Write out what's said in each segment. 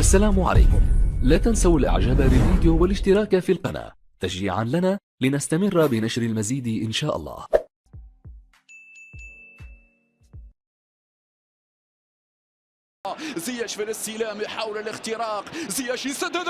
السلام عليكم. لا تنسوا الاعجاب بالفيديو والاشتراك في القناة تشجيعا لنا لنستمر بنشر المزيد إن شاء الله. زياش في الاستلام يحاول الاختراق، زياش يسدد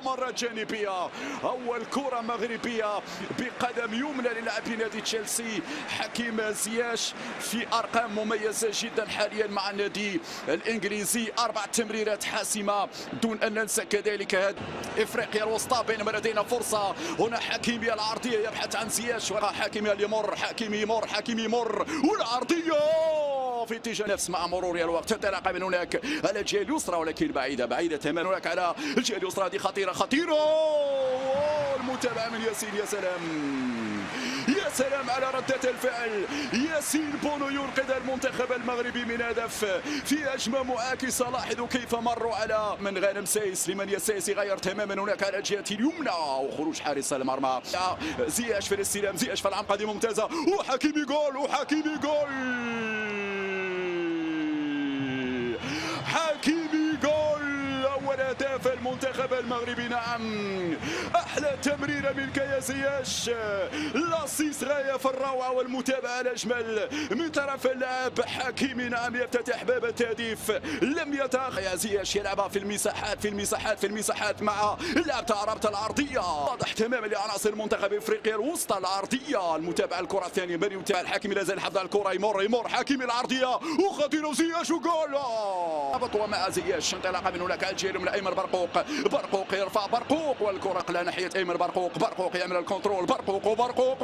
مرة جانبية. أول كرة مغربية بقدم يمنى للاعبي نادي تشيلسي. حكيم زياش في أرقام مميزة جدا حاليا مع النادي الإنجليزي، 4 تمريرات حاسمة، دون أن ننسى كذلك إفريقيا الوسطى. بينما لدينا فرصة هنا، حكيمي العرضية يبحث عن زياش، حكيمي يمر، حكيمي يمر والعرضية في اتجاه نفس مع مرور الوقت. انطلاقه من هناك على الجهه اليسرى، ولكن بعيده تماما هناك على الجهه اليسرى. هذه خطيره المتابعه من ياسين. يا سلام على ردة الفعل. ياسين بونو ينقذ المنتخب المغربي من هدف في هجمه معاكسه. لاحظوا كيف مروا على من غانم سايس. لمن سايس يغير تماما هناك على الجهه اليمنى، وخروج حارس المرمى. زياش في الاستلام، زياش في العمق، هذه ممتازه، وحكيمي جول. حكيمي جول، أول أهداف المنتخب المغربي. نعم، أحلى تمريرة منك يا زياش. لاسيس غاية في الروعة والمتابعة الأجمل من طرف اللاعب حكيمي. نعم، يفتتح باب التهديف. لم يتأخر يا زياش، يلعبها في المساحات مع اللاعب تاع رابطة العرضية. واضح تماما لعناصر منتخب افريقيا الوسطى. العرضية، المتابعة الكرة الثانية، من يتابع الحكيمي، لازال حفظ الكرة، يمر حكيمي العرضية وخطيرة، زياش وجول. هبطوا مع زياش. انطلاقه من هناك على الجهه اليمنى، ايمن برقوق يرفع، برقوق على ناحيه ايمن برقوق يعمل الكنترول، برقوق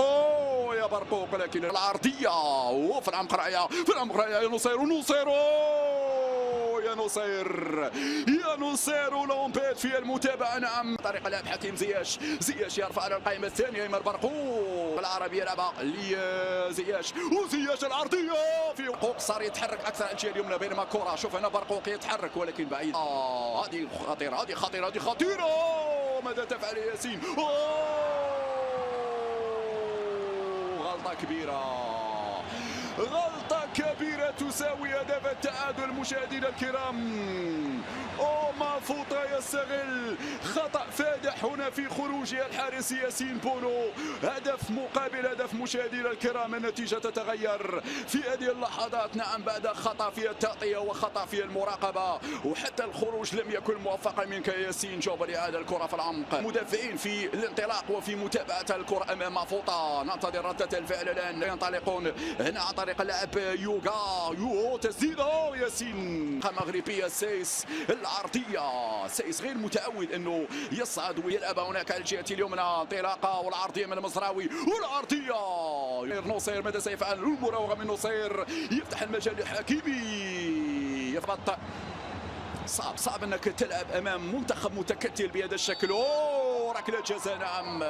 يا برقوق، لكن العرضيه وفي العمق رائعه، يا نصير ولومبيت في المتابعه. نعم، طريقه لعب حكيم زياش يرفع على القائمه الثانيه، ايمن برقوق العربي يلعبها لزياش، وزياش العرضيه في برقوق، صار يتحرك اكثر على الجهه اليمنى. بينما كره، شوف هنا برقوق يتحرك ولكن بعيد. هذه خطيره. ماذا تفعل ياسين؟ غلطه كبيرة تساوي هدف التعادل. مشاهدينا الكرام، مافوطا يستغل خطأ فادح هنا في خروج الحارس ياسين بونو. هدف مقابل هدف. مشاهدينا الكرام، النتيجة تتغير في هذه اللحظات. نعم، بعد خطأ في التغطية وخطأ في المراقبة، وحتى الخروج لم يكن موفقا منك ياسين. جوب لإعادة الكرة في العمق، مدافعين في الانطلاق وفي متابعة الكرة أمام مافوطا. ننتظر ردة الفعل الآن. ينطلقون هنا عن طريق اللاعب يوغا تسديده ياسين مغربية. سايس العرضية، سايس غير متعود انه يصعد ويلعب هناك على الجهة اليمنى. انطلاقة والعرضية من المزراوي، والعرضية نصير. ماذا سيفعل؟ المراوغة من نصير، يفتح المجال لحكيمي، يضبط. صعب انك تلعب امام منتخب متكتل بهذا الشكل. ركله جزاء. نعم،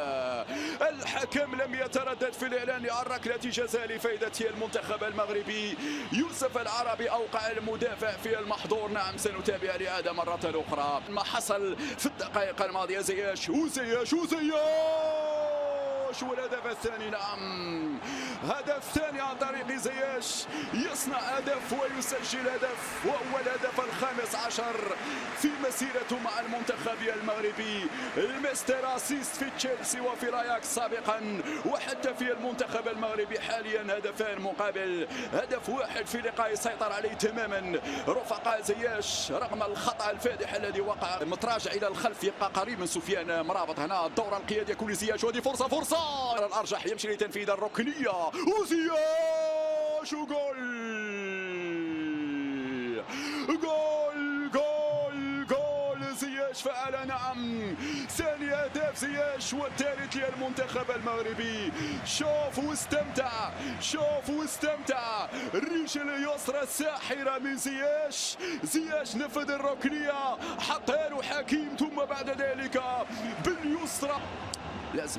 الحكم لم يتردد في الاعلان عن ركله جزاء لفائده المنتخب المغربي. يوسف العربي اوقع المدافع في المحظور. نعم، سنتابع الاعاده مره اخرى ما حصل في الدقائق الماضيه. زياش والهدف الثاني. نعم، هدف ثاني عن طريق زياش، يصنع هدف ويسجل هدف، وهو الهدف ال15 في مسيرته مع المنتخب المغربي. المستر اسيست في تشيلسي وفي الاياكس سابقا، وحتى في المنتخب المغربي حاليا. هدفان مقابل هدف واحد في لقاء سيطر عليه تماما رفقاء زياش رغم الخطأ الفادح الذي وقع. متراجع الى الخلف، يبقى قريب من سفيان مرابط. هنا الدورة القيادية يكون لزياش، وهذه فرصة الارجح، يمشي لتنفيذ الركنيه، وزياش جول زياش فعل. نعم، ثاني اهداف زياش والثالث للمنتخب المغربي. شوف واستمتع. الرجل اليسرى الساحره من زياش نفذ الركنيه، حطها له حكيم، ثم بعد ذلك باليسرى.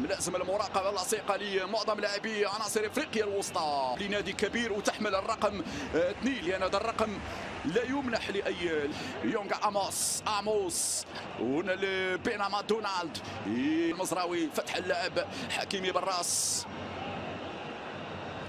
لازم المراقبه اللصيقه لمعظم لاعبي عناصر افريقيا الوسطى. لنادي كبير وتحمل الرقم 2، لان هذا الرقم لا يمنح لاي. يونغ اموس هنا لبينما دونالد، المزراوي فتح اللعب، حكيمي بالراس،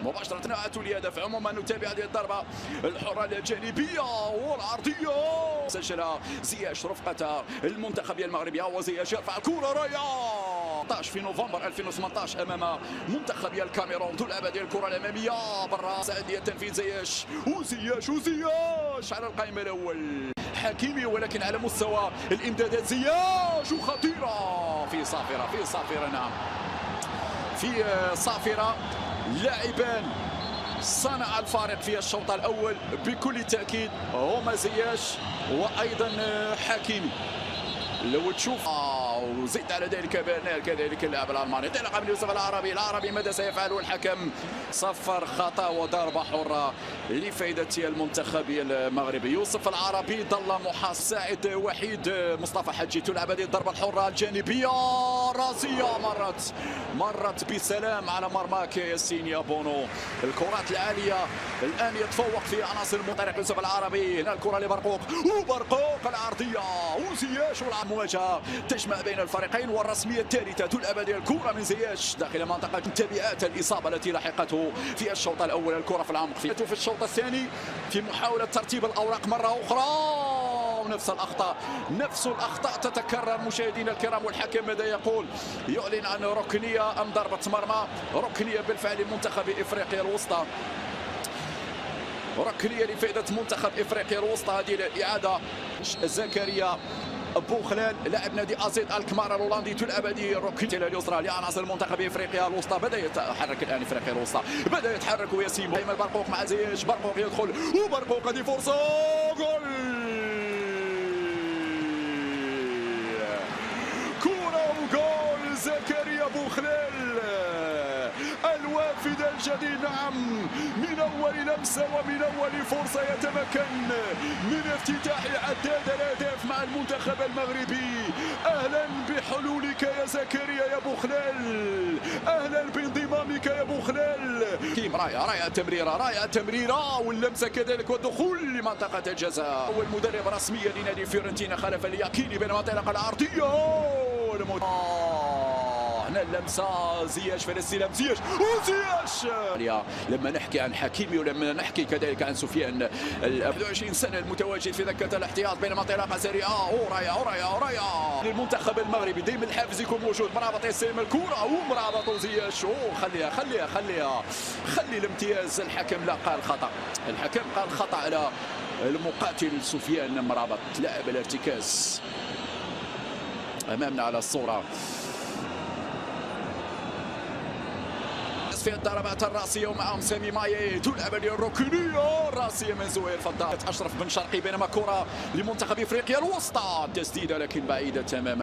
مباشرة أتوا لهدف. عموما نتابع هذه الضربة الحرة الجانبية والعرضية سجلها زياش رفقة المنتخب المغربي. وزياش يرفع كرة رائعة 18 في نوفمبر 2018 أمام منتخب الكاميرون. تلعب هذه الكرة الأمامية برا سعودية تنفيذ زياش وزياش على القائمة الأول حكيمي، ولكن على مستوى الإمدادات زياش وخطيرة في صافرة نعم في صافرة. لاعبان صنع الفارق في الشوط الأول بكل تأكيد هما زياش وأيضا حكيمي. لو تشوف وزيد على ذلك برنال كذلك اللاعب الالماني. انطلاقه من يوسف العربي ماذا سيفعل الحكم؟ صفر خطا وضربه حره لفائده المنتخب المغربي. يوسف العربي ظل محاص. ساعد وحيد مصطفى حجي. تلعب هذه الضربه الحره الجانبيه راسيه مرت بسلام على مرماك ياسين يا بونو. الكرات العاليه الان يتفوق في عناصر المنطلق يوسف العربي. هنا الكره لبرقوق وبرقوق العرضيه وزياش والمواجهه تجمع بين الفريقين. والرسميه الثالثه تلعب هذه الكره من زياش داخل منطقه تبعات الاصابه التي لحقته في الشوط الاول. الكره في العمق في الشوط الثاني في محاوله ترتيب الاوراق مره اخرى نفس الاخطاء تتكرر مشاهدينا الكرام. والحكم ماذا يقول؟ يعلن عن ركنيه ام ضربه مرمى؟ ركنيه بالفعل لمنتخب افريقيا الوسطى. ركنيه لفائده منتخب افريقيا الوسطى. هذه الاعاده زكريا بوخلال لاعب نادي ازيد الكمار الهولندي. تلعب هذه الركنيه اليسرى لعناصر المنتخب افريقيا الوسطى. بدا يتحرك الان افريقيا الوسطى، بدا يتحرك ياسين دائما. برقوق مع زياش. برقوق يدخل وبرقوق هذه فرصه جول. كره وجول زكريا بوخلال الوافد الجديد نعم. من اول لمسه ومن اول فرصه يتمكن من افتتاح عداد الاهداف مع المنتخب المغربي. اهلا بحلولك يا زكريا يا بوخلال، اهلا بانضمامك يا بوخلال. كيم رائعه تمريره واللمسه كذلك والدخول لمنطقه الجزاء. اول مدرب رسميا لنادي فيورنتينا خلف اليقيني بينما انطلق العرضيه هنا اللمسه زياش في الاستلام. زياش لما نحكي عن حكيمي ولما نحكي كذلك عن سفيان 21 سنه المتواجد في دكه الاحتياط بينما انطلاقه سريعه رائعه للمنتخب المغربي. دائما الحافز يكون موجود. مرابط يستلم الكره ومرابط زياش خلي الامتياز. الحكم لا قال خطا. الحكم قال خطا على المقاتل سفيان مرابط. لاعب الارتكاز امامنا على الصوره. في الضربات الراسيه ومعهم سامي مايي. تلعب الركنيه الراسيه من زهير فضال اشرف بن شرقي بينما كره لمنتخب افريقيا الوسطى. تسديده لكن بعيده تماما.